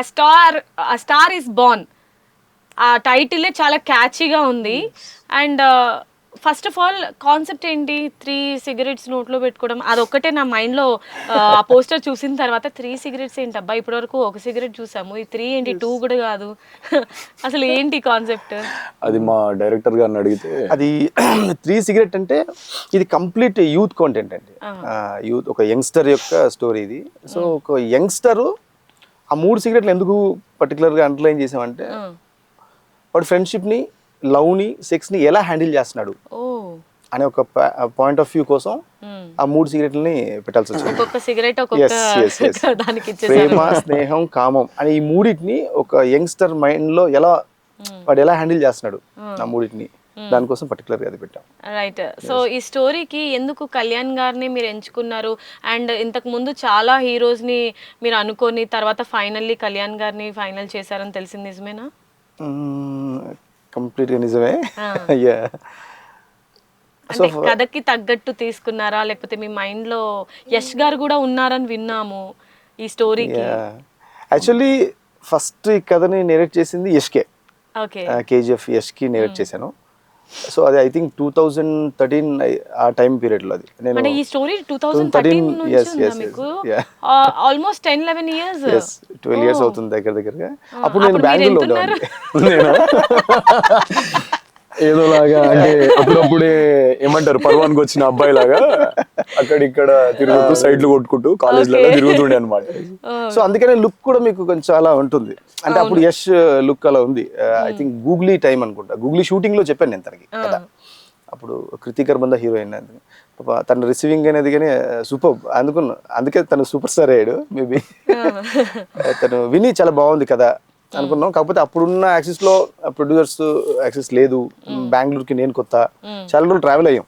a star is born. ఆ టైటిలే చాలా క్యాచీగా ఉంది. And first of all concept ఏంటి, 3 సిగరెట్స్ నోట్లో పెట్టుకోవడం, అదొక్కటే నా మైండ్లో. ఆ పోస్టర్ చూసిన తర్వాత 3 సిగరెట్స్ ఏంటి అబ్బా, ఇప్పటి వరకు 1 సిగరెట్ చూసాము, ఈ 3 ఏంటి, 2 కూడా కాదు. అసలు ఏంటి కాన్సెప్ట్? అది మా డైరెక్టర్ గారిని అడిగితే అది 3 సిగరెట్ అంటే ఇది కంప్లీట్ యూత్ కాంటెంట్ అండి. యూత్, ఒక యంగ్స్టర్ యొక్క స్టోరీ ఇది. సో ఒక యంగ్స్టర్ ఆ 3 సిగరెట్లు ఎందుకు పర్టికులర్గా అండర్లైన్ చేసామంటే, వాడు ఫ్రెండ్షిప్ని, లవ్ని, సెక్స్ని ఎలా హ్యాండిల్ చేస్తున్నాడు అనే ఒక పాయింట్ ఆఫ్ వ్యూ కోసం ఆ 3 సిగరెట్లని పెట్టాల్సి వచ్చింది. ఒక్కొక్క సిగరెట్ ప్రేమ, స్నేహం, కామం అని ఈ మూడింటిని ఒక యంగ్స్టర్ మైండ్లో వాడు ఎలా హ్యాండిల్ చేస్తున్నాడు ఆ మూడింటిని, దానికోసం పర్టికులర్గా అది పెట్టాం. రైట్. సో ఈ స్టోరీకి ఎందుకు కళ్యాణ్ గారిని మీరు ఎంచుకున్నారు? అండ్ ఇంతకు ముందు చాలా హీరోస్ని మీరు అనుకొని తర్వాత ఫైనల్లీ కళ్యాణ్ గారిని ఫైనల్ చేశారని తెలిసింది, నిజమేనా? కంప్లీట్గా నిజమే. అంటే కథకి తగ్గట్టు తీసుకున్నారా, లేకపోతే మీ మైండ్ లో యష్ గారు కూడా ఉన్నారని విన్నాము ఈ స్టోరీకి? యాక్చువల్లీ ఫస్ట్ ఈ కథని నేరేట్ చేసింది యష్కే. ఓకే. కేజీఎఫ్ యష్కి నేరేట్ చేశాను. సో అది ఐ థింక్ 2013 ఆ టైం పీరియడ్ లో. అది నేను ఈ స్టోరీ 2013 నుంచి ఉందా మీకు? Almost 10-11 years. 12 ఇయర్స్ అవుతుంది దగ్గరగా. అప్పుడు నేను బెంగళూరులో ఉన్నాను. నేను ఏదోలాగా అంటే అప్పుడప్పుడే ఏమంటారు, పర్వానికి వచ్చిన అబ్బాయి లాగా అక్కడిక్కడ తిరుగుతూ సైడ్లు కొట్టుకుంటూ కాలేజ్లలో తిరుగుతుండే అనమాట. సో అందుకనే లుక్ కూడా మీకు కొంచెం చాలా ఉంటుంది. అంటే అప్పుడు యష్ లుక్ అలా ఉంది. ఐ థింక్ గూగ్లీ టైం అనుకుంటా, గూగ్లీ షూటింగ్ లో చెప్పాను నేను తనకి కదా. అప్పుడు కృతికర్ బంద హీరోయిన్, తన రిసీవింగ్ అనేది కానీ సూపర్ అందుకున్నా. అందుకే తను సూపర్ స్టార్ అయ్యాడు. మేబీ తను విని చాలా బాగుంది కదా అనుకున్నాం. కాకపోతే అప్పుడున్న యాక్సెస్ లో ప్రొడ్యూసర్స్ యాక్సెస్ లేదు. బెంగళూరుకి నేను కొత్త, చాలా రోజులు ట్రావెల్ అయ్యాం.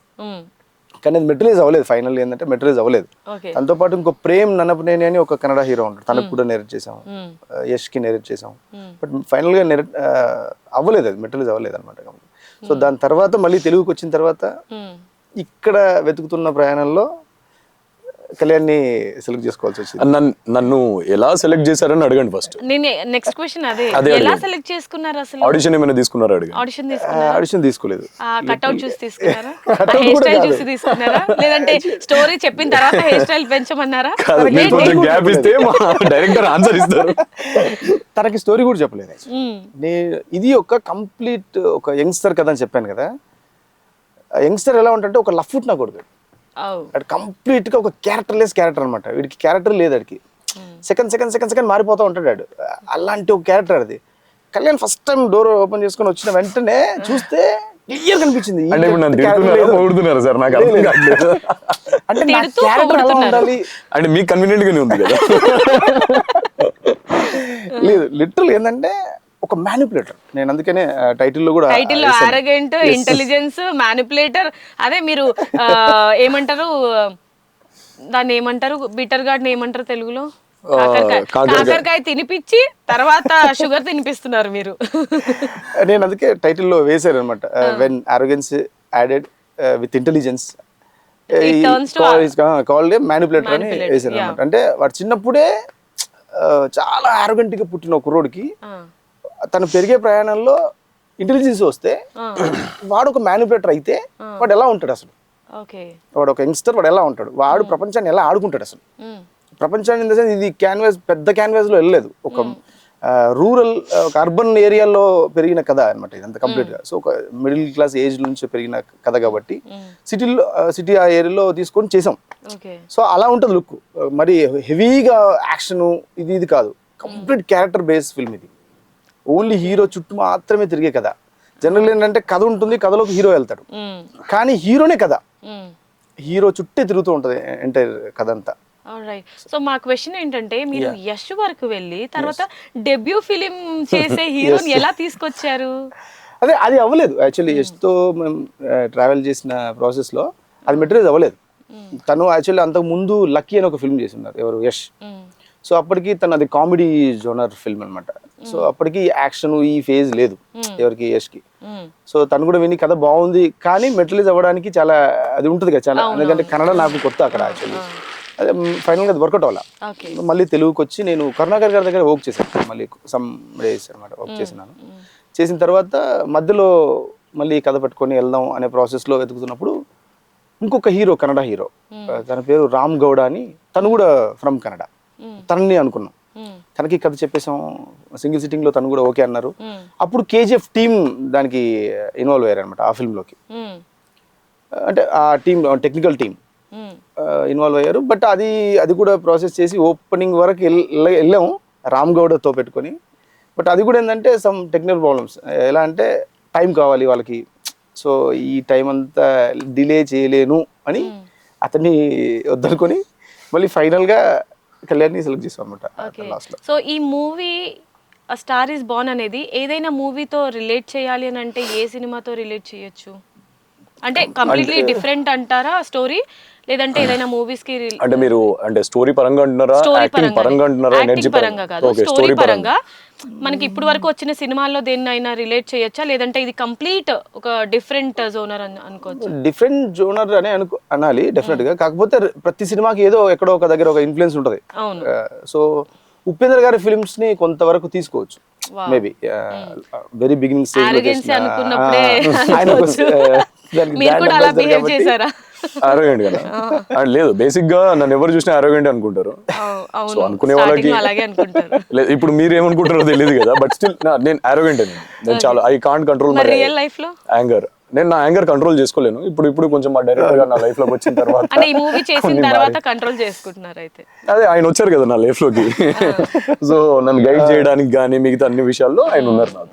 కానీ అది మెటీరియలైజ్ అవ్వలేదు. ఫైనల్ ఏంటంటే మెటీరియలైజ్ అవ్వలేదు. దాంతో పాటు ఇంకో ప్రేమ్ నన్నపనేని అని ఒక కన్నడ హీరో ఉంటాడు, తనకు కూడా నేరేట్ చేసాం, యష్ కి నేరేట్ చేసాం. బట్ ఫైనల్ గా నేరేట్ అవ్వలేదు, అది మెటీరియలైజ్ అవ్వలేదు అనమాట. సో దాని తర్వాత మళ్ళీ తెలుగుకి వచ్చిన తర్వాత ఇక్కడ వెతుకుతున్న ప్రయాణంలో కళ్యాణ్ని సెలెక్ట్ చేసుకోవాల్సి వచ్చింది. నన్ను ఎలా సెలెక్ట్ చేశారని అడగండి ఫస్ట్. నేను నెక్స్ట్ క్వశ్చన్ అదే, ఎలా సెలెక్ట్ చేసుకున్నారు అసలు? ఆడిషన్ ఏమైనా తీసుకున్నారా? ఆడిషన్ తీసుకోలేదు. కట్అవుట్ చూసి తీసుకున్నారా? హెయిర్ స్టైల్ చూసి తీసుకున్నారా? లేదంటే స్టోరీ చెప్పిన తర్వాత హెయిర్ స్టైల్ పెంచమన్నారా? కొంచెం గ్యాప్ ఇస్తే డైరెక్టర్ ఆన్సర్ ఇస్తారు. తనకి స్టోరీ కూడా చెప్పలేదు. ఇది ఒక కంప్లీట్ ఒక యంగ్స్టర్ కదా అని చెప్పాను కదా. యంగ్స్టర్ ఎలా ఉంటే ఒక లఫ్ ఫుట్ నా కొడుకు, కంప్లీట్ గా ఒక క్యారెక్టర్లెస్ క్యారెక్టర్ అనమాట. వీడికి క్యారెక్టర్ లేదు, వాడికి సెకండ్ మారిపోతూ ఉంటాడు వాడు. అలాంటి ఒక క్యారెక్టర్ అది. Kalyan first time door open చేసుకుని వచ్చిన వెంటనే చూస్తే క్లియర్ కనిపించింది. అంటే మీకు కన్వీనియంట్ గానే ఉంది కదా? లేదు, లిటరల్ ఏంటంటే ఒక మ్యానిపులేటర్. నేను అందుకనే టైటిల్లో కూడా ఆరగెంట్, ఇంటెలిజెన్స్, మ్యానిపులేటర్. అదే మీరు ఏమంటారు దాన్ని, ఏమంటారు బిటర్ గార్డ్ ఏమంటారు తెలుగులో? కాకరకాయ తినిపించి తర్వాత షుగర్ తినిపిస్తున్నారు మీరు. నేను అందుకే టైటిల్లో వేసారు అనమాట, when ఆరోగెన్స్ added with intelligence called manipulator అని వేసారు అనమాట. అంటే వాడు చిన్నప్పుడే చాలా ఆరోగెంట్ గా పుట్టిన ఒక కుర్రోడికి తను పెరిగే ప్రయాణంలో ఇంటెలిజెన్స్ వస్తే వాడు ఒక మ్యానిపులేటర్ అయితే వాడు ఎలా ఉంటాడు అసలు? వాడు ఒక యంగ్స్టర్, వాడు ఎలా ఉంటాడు? వాడు ప్రపంచాన్ని ఎలా ఆడుకుంటాడు అసలు? ప్రపంచాన్ని ఇన్ ద సెన్స్ ఇది క్యాన్వాస్, పెద్ద క్యాన్వాస్ లో వెళ్ళలేదు. ఒక రూరల్, ఒక అర్బన్ ఏరియాలో పెరిగిన కథ అనమాట ఇదంతా కంప్లీట్ గా. సో ఒక మిడిల్ క్లాస్ ఏజ్ నుంచి పెరిగిన కథ కాబట్టి సిటీ ఆ ఏరియాలో తీసుకొని చేసాం. సో అలా ఉంటుంది లుక్. మరి హెవీగా యాక్షన్ ఇది కాదు, కంప్లీట్ క్యారెక్టర్ బేస్ ఫిల్మ్ ఇది. ఓన్లీ హీరో చుట్టూ మాత్రమే తిరిగే కథ. జనరల్ ఏంటంటే కథ ఉంటుంది, కథలోకి హీరో వెళ్తాడు, కానీ హీరోనే కథ, హీరో చుట్టే తిరుగుతూ ఉంటది ఎంటైర్ కథ అంతా. సో మా క్వశ్చన్ ఏంటంటే, మీరు యష్ వరకు వెళ్ళి తర్వాత డెబ్యూ ఫిలిం చేసే హీరోని ఎలా తీసుకొచ్చారు? అదే అది అవ్వలేదు యాక్చువల్లీ. యష్తో మేము ట్రావెల్ చేసిన ప్రాసెస్ లో అది మెటీరియల్ అవ్వలేదు. తను యాక్చువల్లీ అంతకు ముందు లక్కీ అని ఒక ఫిల్మ్ చేస్తున్నారు, ఎవరు యష్. సో అప్పటికి తను అది కామెడీ జోనర్ ఫిల్మ్ అనమాట. సో అప్పటికి యాక్షన్ ఈ ఫేజ్ లేదు ఎవరికి, యష్కి. సో తను కూడా విని కథ బాగుంది కానీ మెటీరియలైజ్ అవ్వడానికి చాలా అది ఉంటుంది కదా చాలా, ఎందుకంటే కన్నడ నాకు కొత్త అక్కడ యాక్చువల్లీ. అదే ఫైనల్గా అది వర్కౌట్ అవ్వాల. ఓకే. మళ్ళీ తెలుగుకి వచ్చి నేను కరుణాకర్ గారి దగ్గర వర్క్ చేశాను, మళ్ళీ సమ్ డేస్ అనమాట వర్క్ చేసినాను. చేసిన తర్వాత మధ్యలో మళ్ళీ కథ పట్టుకొని వెళ్దాం అనే ప్రాసెస్లో వెతుకుతున్నప్పుడు ఇంకొక హీరో, కన్నడ హీరో, తన పేరు రామ్ గౌడ అని, తను కూడా ఫ్రమ్ కన్నడ. తనని అనుకున్నాం, తనకి కథ చెప్పేసాం, సింగిల్ సిట్టింగ్లో తను కూడా ఓకే అన్నారు. అప్పుడు కేజీఎఫ్ టీమ్ దానికి ఇన్వాల్వ్ అయ్యారు అనమాట, ఆ ఫిల్మ్లోకి. అంటే ఆ టీమ్, టెక్నికల్ టీమ్ ఇన్వాల్వ్ అయ్యారు. బట్ అది కూడా ప్రాసెస్ చేసి ఓపెనింగ్ వరకు వెళ్ళాము రామ్ గౌడతో పెట్టుకొని. బట్ అది కూడా ఏంటంటే సమ్ టెక్నికల్ ప్రాబ్లమ్స్. ఎలా అంటే టైం కావాలి వాళ్ళకి, సో ఈ టైం అంతా డిలే చేయలేను అని అతన్ని వద్దనుకొని మళ్ళీ ఫైనల్గా కళ్యాణ్ని సెలెక్ట్ చేసాం అనమాట లాస్ట్లో. సో ఈ మూవీ స్టార్ ఈస్ బార్న్ అనేది ఏదైనా మూవీతో రిలేట్ చేయాలి అని అంటే ఏ సినిమాతో రిలేట్ చేయొచ్చు? అంటే కంప్లీట్లీ డిఫరెంట్ అంటారా స్టోరీ, లేదంటే ఏదైనా మూవీస్ కి అంటే మీరు అంటే స్టోరీ పరంగా అంటున్నారా, యాక్టింగ్ పరంగా అంటున్నారా, ఎనర్జీ పరంగా కాదు, స్టోరీ పరంగా మనకి ఇప్పుడు వరకు వచ్చిన సినిమాల్లో దేన్నైనా రిలేట్ చేయొచ్చా, లేదంటే ఇది కంప్లీట్ ఒక డిఫరెంట్ జోనర్ అనుకోవచ్చు? డిఫరెంట్ జోనర్ అనే అనాలి డెఫినెట్ గా. కాకపోతే ప్రతి సినిమాకి ఏదో ఎక్కడో ఒక దగ్గర ఒక ఇన్ఫ్లుయెన్స్ ఉంటుంది. సో ఉపేంద్ర గారి ఫిల్మ్స్ ని కొంతవరకు తీసుకోవచ్చు maybe, very beginning stage arrogant కదా. లేదు, బేసిక్ గా నన్ను ఎవరు చూసినా అరోగెంట్ అనుకుంటారు. సో అనుకునే వాళ్ళకి లేదు, ఇప్పుడు మీరు ఏమనుకుంటారో తెలియదు కదా. బట్ స్టిల్ నేను అరోగెంట్ అని, నేను చాలా I can't control my anger. నేను నా యాంగర్ కంట్రోల్ చేసుకోలేను. ఇప్పుడు కొంచెం మా డైరెక్టర్ గారు నా లైఫ్ లోకి వచ్చిన తర్వాత, అంటే ఈ మూవీ చేసిన తర్వాత కంట్రోల్ చేసుకుంటున్నారు అయితే. అదే ఆయన వచ్చారు కదా నా లైఫ్ లోకి, సో నన్ను గైడ్ చేయడానికి కానీ మిగతా అన్ని విషయాల్లో ఆయన ఉన్నారు నాతో.